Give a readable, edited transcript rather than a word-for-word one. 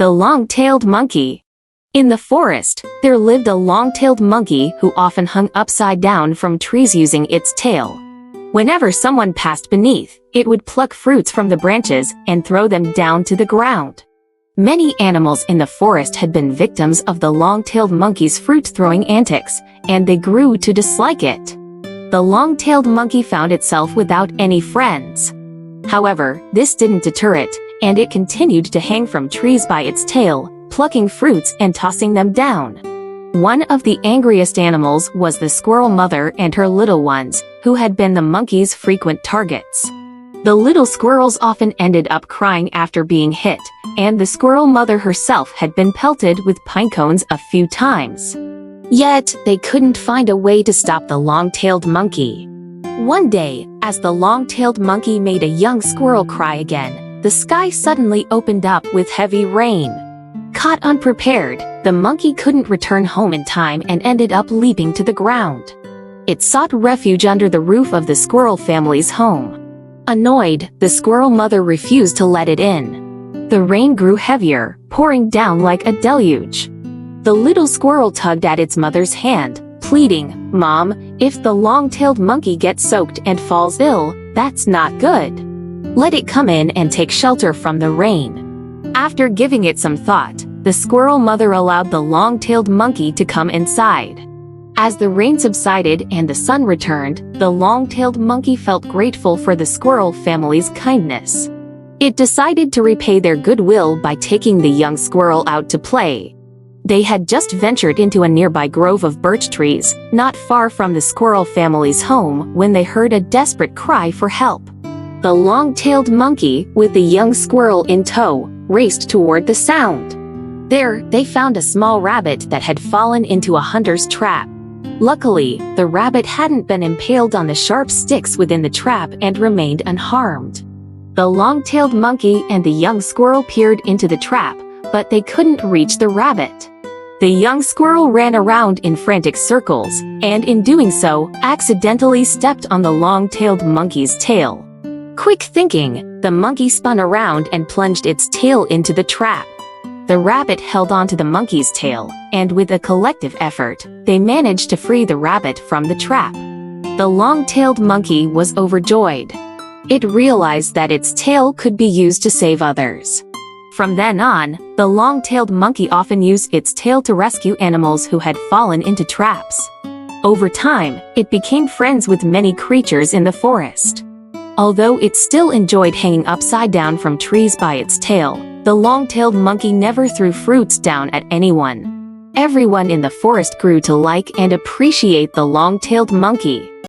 The long-tailed monkey. In the forest, there lived a long-tailed monkey who often hung upside down from trees using its tail. Whenever someone passed beneath, it would pluck fruits from the branches and throw them down to the ground. Many animals in the forest had been victims of the long-tailed monkey's fruit-throwing antics, and they grew to dislike it. The long-tailed monkey found itself without any friends. However, this didn't deter it, and it continued to hang from trees by its tail, plucking fruits and tossing them down. One of the angriest animals was the squirrel mother and her little ones, who had been the monkey's frequent targets. The little squirrels often ended up crying after being hit, and the squirrel mother herself had been pelted with pinecones a few times. Yet, they couldn't find a way to stop the long-tailed monkey. One day, as the long-tailed monkey made a young squirrel cry again, the sky suddenly opened up with heavy rain. Caught unprepared, the monkey couldn't return home in time and ended up leaping to the ground. It sought refuge under the roof of the squirrel family's home. Annoyed, the squirrel mother refused to let it in. The rain grew heavier, pouring down like a deluge. The little squirrel tugged at its mother's hand, pleading, "Mom, if the long-tailed monkey gets soaked and falls ill, that's not good. Let it come in and take shelter from the rain." After giving it some thought, the squirrel mother allowed the long-tailed monkey to come inside. As the rain subsided and the sun returned, the long-tailed monkey felt grateful for the squirrel family's kindness. It decided to repay their goodwill by taking the young squirrel out to play. They had just ventured into a nearby grove of birch trees, not far from the squirrel family's home, when they heard a desperate cry for help. The long-tailed monkey, with the young squirrel in tow, raced toward the sound. There, they found a small rabbit that had fallen into a hunter's trap. Luckily, the rabbit hadn't been impaled on the sharp sticks within the trap and remained unharmed. The long-tailed monkey and the young squirrel peered into the trap, but they couldn't reach the rabbit. The young squirrel ran around in frantic circles, and in doing so, accidentally stepped on the long-tailed monkey's tail. Quick thinking, the monkey spun around and plunged its tail into the trap. The rabbit held onto the monkey's tail, and with a collective effort, they managed to free the rabbit from the trap. The long-tailed monkey was overjoyed. It realized that its tail could be used to save others. From then on, the long-tailed monkey often used its tail to rescue animals who had fallen into traps. Over time, it became friends with many creatures in the forest. Although it still enjoyed hanging upside down from trees by its tail, the long-tailed monkey never threw fruits down at anyone. Everyone in the forest grew to like and appreciate the long-tailed monkey.